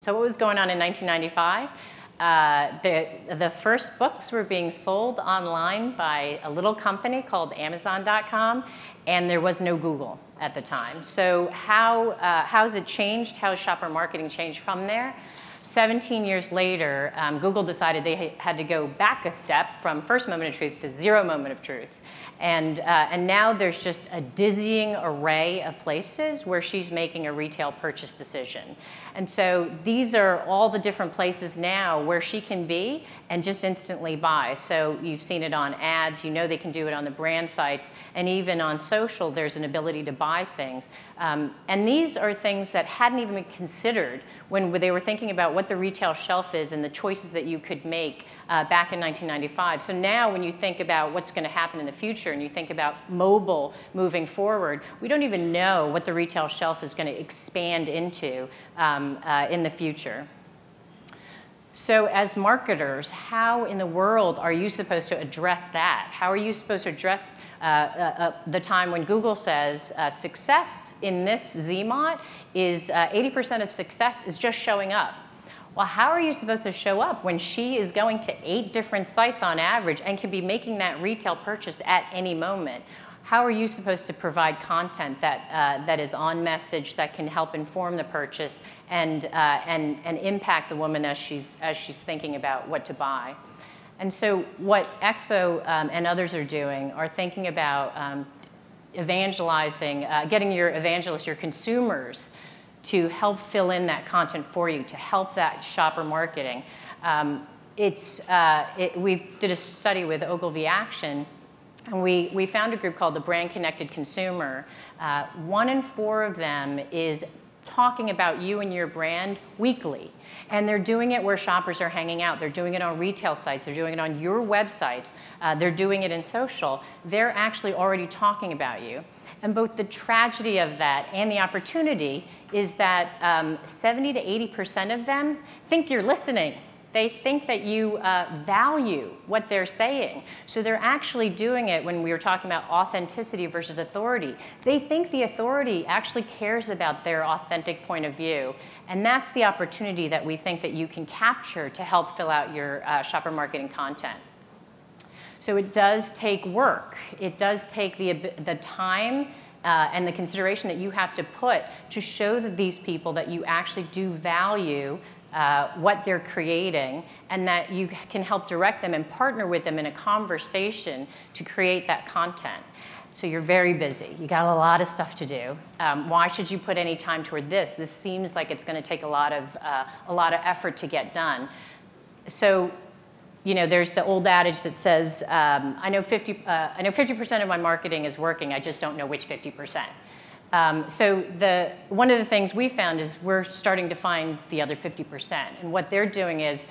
So what was going on in 1995? The first books were being sold online by a little company called Amazon.com, and there was no Google at the time. So how has it changed? How has shopper marketing changed from there? 17 years later, Google decided they had to go back a step from first moment of truth to zero moment of truth. And now there's just a dizzying array of places where she's making a retail purchase decision. And so these are all the different places now where she can be and just instantly buy. So you've seen it on ads, you know they can do it on the brand sites, and even on social there's an ability to buy things. And these are things that hadn't even been considered when they were thinking about what the retail shelf is and the choices that you could make back in 1995. So now when you think about what's going to happen in the future and you think about mobile moving forward, we don't even know what the retail shelf is going to expand into in the future. So as marketers, how in the world are you supposed to address that? How are you supposed to address the time when Google says success in this ZMOT is 80% of success is just showing up? Well, how are you supposed to show up when she is going to 8 different sites on average and can be making that retail purchase at any moment? How are you supposed to provide content that is on message, that can help inform the purchase and impact the woman as she's thinking about what to buy? And so what EXPO and others are doing are thinking about evangelizing, getting your evangelists, your consumers, to help fill in that content for you, to help that shopper marketing. We did a study with Ogilvy Action, and we found a group called the Brand Connected Consumer. 1 in 4 of them is talking about you and your brand weekly. And they're doing it where shoppers are hanging out. They're doing it on retail sites. They're doing it on your websites. They're doing it in social. They're actually already talking about you. And both the tragedy of that and the opportunity is that 70 to 80% of them think you're listening. They think that you value what they're saying. So they're actually doing it when we were talking about authenticity versus authority. They think the authority actually cares about their authentic point of view. And that's the opportunity that we think that you can capture to help fill out your shopper marketing content. So it does take work. It does take the time and the consideration that you have to put to show that these people that you actually do value what they're creating, and that you can help direct them and partner with them in a conversation to create that content. So you're very busy. You got a lot of stuff to do. Why should you put any time toward this? This seems like it's going to take a lot of effort to get done. So, you know, there's the old adage that says, I know 50% of my marketing is working. I just don't know which 50%. So one of the things we found is we're starting to find the other 50%. And what they're doing is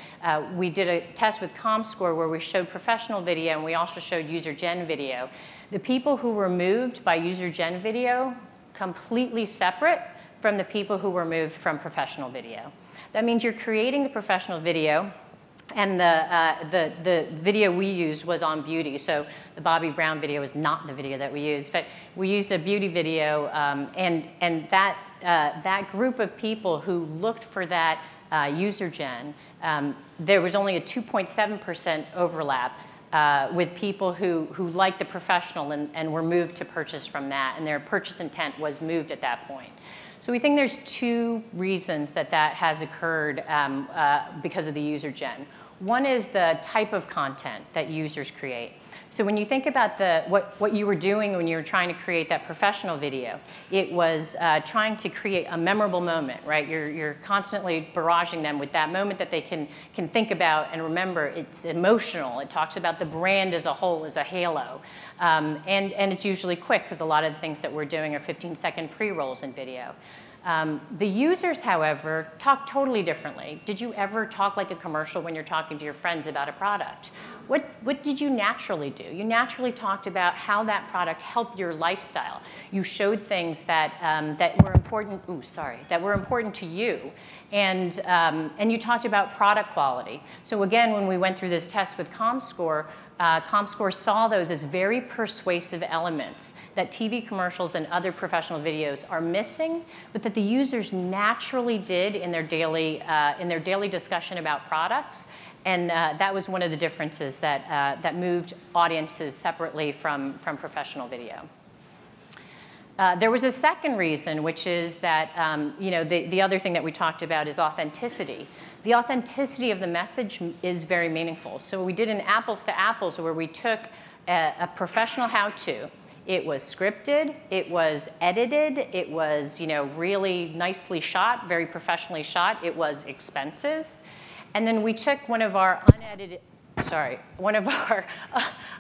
we did a test with ComScore where we showed professional video and we also showed user gen video. The people who were moved by user gen video, completely separate from the people who were moved from professional video. That means you're creating the professional video. And the video we used was on beauty. So the Bobbi Brown video is not the video that we used. But we used a beauty video. And that group of people who looked for that user gen, there was only a 2.7% overlap with people who liked the professional and were moved to purchase from that. And their purchase intent was moved at that point. So we think there's 2 reasons that has occurred because of the user gen. One is the type of content that users create. So when you think about what you were doing when you were trying to create that professional video, it was trying to create a memorable moment, right? You're constantly barraging them with that moment that they can think about and remember. It's emotional. It talks about the brand as a whole, as a halo. And it's usually quick because a lot of the things that we're doing are 15-second pre-rolls in video. The users, however, talk totally differently. Did you ever talk like a commercial when you're talking to your friends about a product? What did you naturally do? You naturally talked about how that product helped your lifestyle. You showed things that were important. That were important to you, and you talked about product quality. So again, when we went through this test with ComScore, ComScore saw those as very persuasive elements that TV commercials and other professional videos are missing, but that the users naturally did in their daily discussion about products. And that was one of the differences that moved audiences separately from professional video. There was a second reason, which is that the other thing that we talked about is authenticity. The authenticity of the message is very meaningful. So we did an apples to apples where we took a professional how-to. It was scripted, it was edited, it was really nicely shot, very professionally shot. It was expensive. And then we took one of our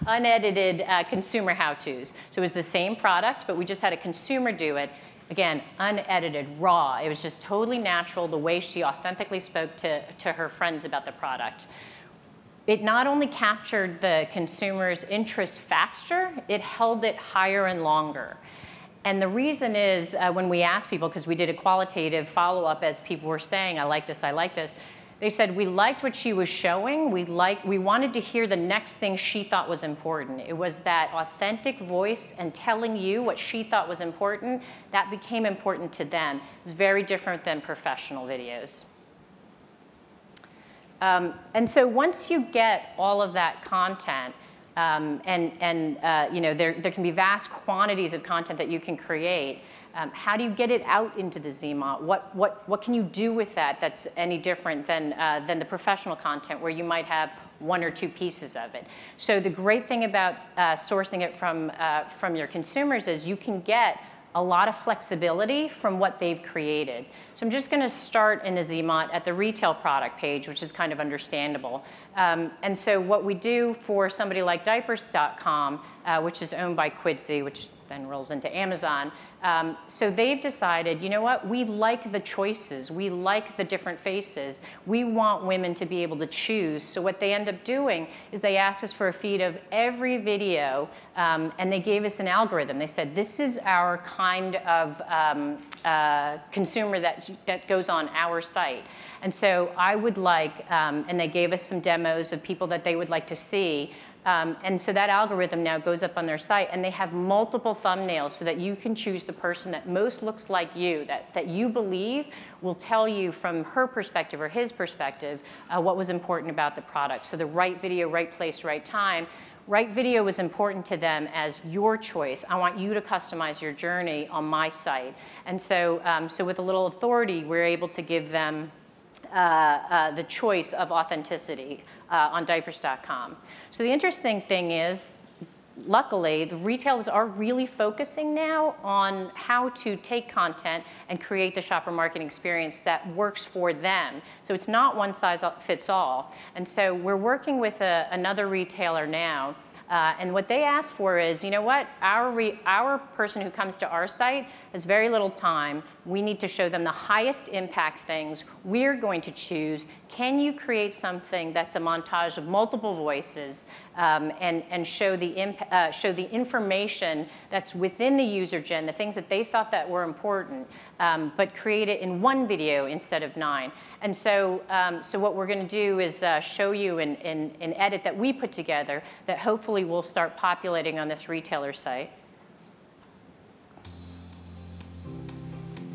unedited consumer how-tos. So it was the same product, but we just had a consumer do it. Again, unedited, raw. It was just totally natural, the way she authentically spoke to her friends about the product. It not only captured the consumer's interest faster, it held it higher and longer. And the reason is when we asked people, because we did a qualitative follow-up as people were saying, I like this, they said, we liked what she was showing. We wanted to hear the next thing she thought was important. It was that authentic voice and telling you what she thought was important. That became important to them. It's very different than professional videos. And so once you get all of that content, there can be vast quantities of content that you can create. How do you get it out into the ZMOT? What can you do with that that's any different than the professional content where you might have one or two pieces of it? So the great thing about sourcing it from your consumers is you can get a lot of flexibility from what they've created. So I'm just going to start in the ZMOT at the retail product page, which is kind of understandable. And so what we do for somebody like diapers.com, which is owned by Quidsi, which then rolls into Amazon, so they've decided, you know what, we like the choices, we like the different faces, we want women to be able to choose. So what they end up doing is they ask us for a feed of every video, and they gave us an algorithm. They said, this is our kind of consumer that goes on our site. And so I would like, and they gave us some demos of people that they would like to see. And so that algorithm now goes up on their site, and they have multiple thumbnails so that you can choose the person that most looks like you, that you believe will tell you from her perspective or his perspective what was important about the product. So the right video, right place, right time. Right video was important to them as your choice. I want you to customize your journey on my site. And so, so with a little authority, we're able to give them the choice of authenticity on diapers.com. So the interesting thing is, luckily, the retailers are really focusing now on how to take content and create the shopper marketing experience that works for them. So it's not one size fits all. And so we're working with another retailer now. And what they ask for is, you know what, our person who comes to our site has very little time. We need to show them the highest impact things. We're going to choose, can you create something that's a montage of multiple voices and show the information that's within the user gen, the things that they thought that were important, but create it in one video instead of 9. And so, so what we're going to do is show you an edit that we put together that hopefully will start populating on this retailer site.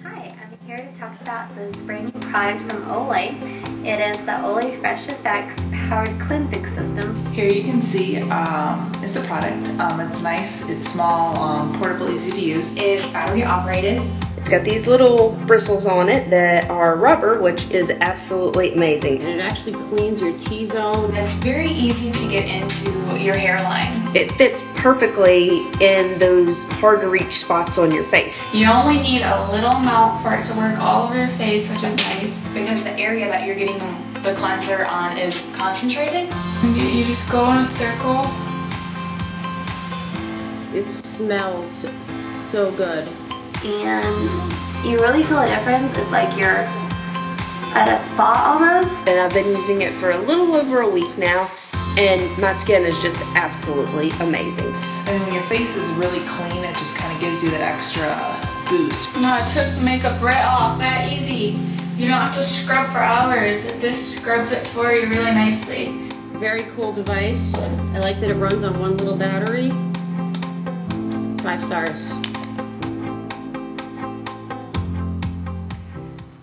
Hi, I'm here to talk about this brand new product from Olay. It is the Olay Fresh Effects Powered Cleansing System. Here you can see is the product. It's nice, it's small, portable, easy to use. It's battery operated. It's got these little bristles on it that are rubber, which is absolutely amazing. And it actually cleans your T-zone. It's very easy to get into your hairline. It fits perfectly in those hard to reach spots on your face. You only need a little amount for it to work all over your face, which is nice because the area that you're getting the cleanser on is concentrated. You just go in a circle. It smells so good. And you really feel a difference. It's like you're at a spa almost. And I've been using it for a little over a week now, and my skin is just absolutely amazing. And when your face is really clean, it just kind of gives you that extra boost. No, it took the makeup right off, that easy. You don't have to scrub for hours. This scrubs it for you really nicely. Very cool device. I like that it runs on one little battery. 5 stars.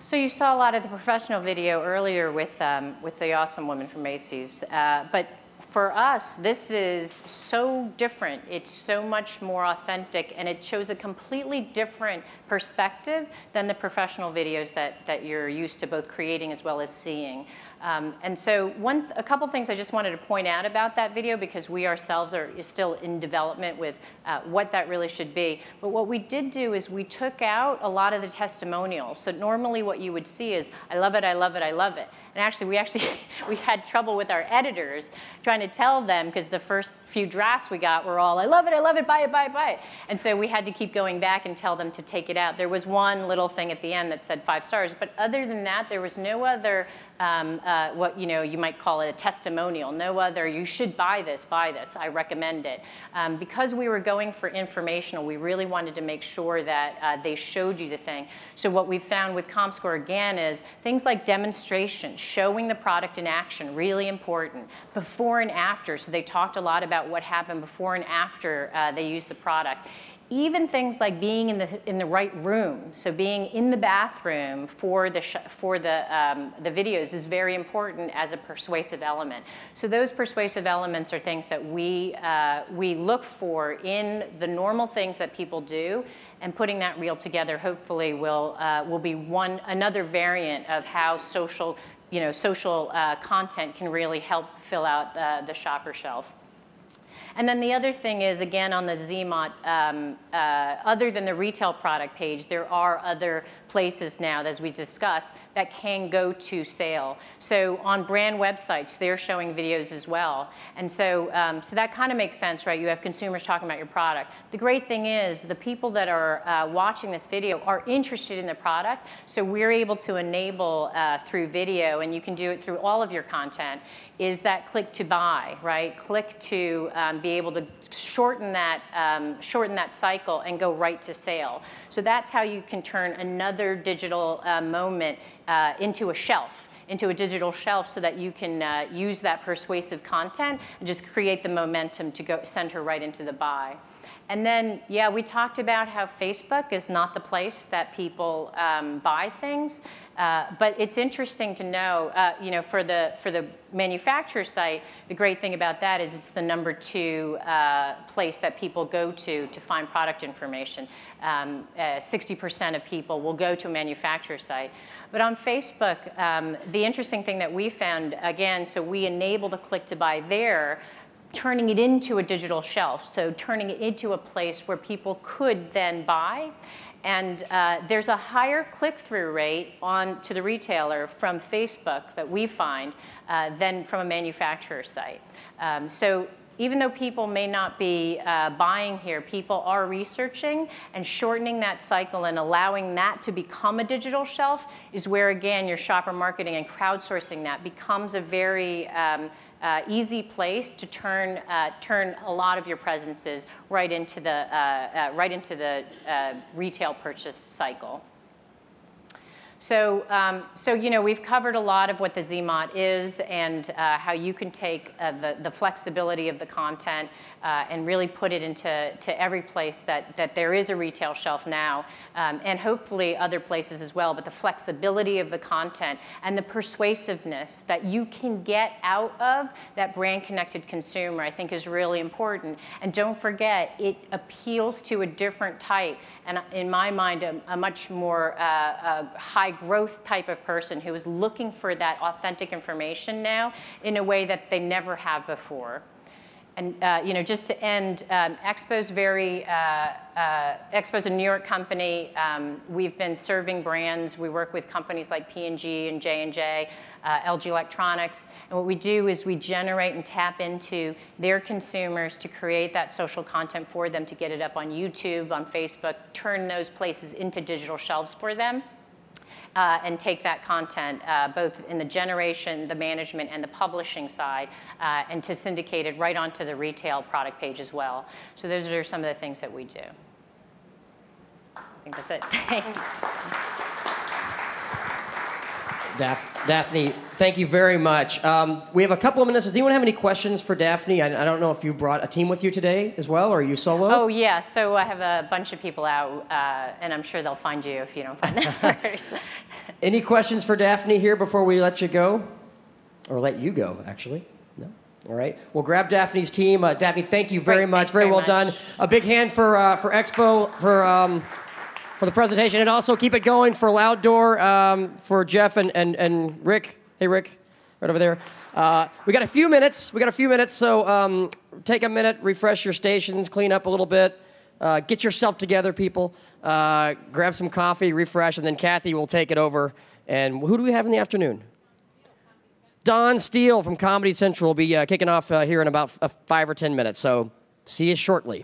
So you saw a lot of the professional video earlier with the awesome woman from Macy's, but for us, this is so different. It's so much more authentic, and it shows a completely different perspective than the professional videos that you're used to both creating as well as seeing. And so a couple things I just wanted to point out about that video, because we ourselves are still in development with what that really should be. But what we did do is we took out a lot of the testimonials. So normally what you would see is, I love it, I love it, I love it. And actually we had trouble with our editors trying to tell them, because the first few drafts we got were all, I love it, buy it, buy it, buy it. And so we had to keep going back and tell them to take it out. There was one little thing at the end that said 5 stars, but other than that, there was no other what you might call it a testimonial. No other, you should buy this, I recommend it. Because we were going for informational, we really wanted to make sure that they showed you the thing. So what we found with ComScore again is things like demonstration, showing the product in action, really important. Before and after, so they talked a lot about what happened before and after they used the product. Even things like being in the right room, so being in the bathroom for the videos is very important as a persuasive element. So those persuasive elements are things that we look for in the normal things that people do, and putting that reel together hopefully will be another variant of how social content can really help fill out the shopper shelf. And then the other thing is, again, on the ZMOT, other than the retail product page, there are other places now, as we discussed, that can go to sale. So on brand websites, they're showing videos as well. And so, so that kind of makes sense, right? You have consumers talking about your product. The great thing is the people that are watching this video are interested in the product, so we're able to enable through video, and you can do it through all of your content, is that click to buy, right? Click to be able to shorten that cycle and go right to sale. So that's how you can turn another digital moment into a shelf, into a digital shelf, so that you can use that persuasive content and just create the momentum to send her right into the buy. And then, yeah, we talked about how Facebook is not the place that people buy things, but it's interesting to know, for the manufacturer site, the great thing about that is it's the #2 place that people go to find product information. 60% of people will go to a manufacturer site. But on Facebook, the interesting thing that we found, again, so we enable the click to buy there, turning it into a digital shelf, so turning it into a place where people could then buy. And there's a higher click-through rate to the retailer from Facebook that we find than from a manufacturer site. So even though people may not be buying here, people are researching, and shortening that cycle and allowing that to become a digital shelf is where, again, your shopper marketing and crowdsourcing that becomes a very easy place to turn a lot of your presences right into the retail purchase cycle. So, we've covered a lot of what the ZMOT is, and how you can take the flexibility of the content and really put it into every place that there is a retail shelf now, and hopefully other places as well. But the flexibility of the content and the persuasiveness that you can get out of that brand-connected consumer, I think, is really important. And don't forget, it appeals to a different type, and in my mind, a much more high growth type of person who is looking for that authentic information now in a way that they never have before. And just to end, EXPO's EXPO's a New York company. We've been serving brands. We work with companies like P&G and J&J, LG Electronics. And what we do is we generate and tap into their consumers to create that social content for them, to get it up on YouTube, on Facebook, turn those places into digital shelves for them. And take that content, both in the generation, the management, and the publishing side, and to syndicate it right onto the retail product page as well. So those are some of the things that we do. I think that's it. Thanks. Daphne, thank you very much. We have a couple of minutes. Does anyone have any questions for Daphne? I don't know if you brought a team with you today as well, or are you solo? Oh, yeah. So I have a bunch of people out, and I'm sure they'll find you if you don't find them first. Any questions for Daphne here before we let you go? Or let you go, actually? No? All right. We'll grab Daphne's team. Daphne, thank you very much. Very well done. A big hand for EXPO for the presentation, and also keep it going for Louddoor, for Jeff and Rick. Hey, Rick, right over there. We got a few minutes. So take a minute, refresh your stations, clean up a little bit, get yourself together, people. Grab some coffee, refresh, and then Kathy will take it over. And who do we have in the afternoon? Don Steele from Comedy Central will be kicking off here in about 5 or 10 minutes. So see you shortly.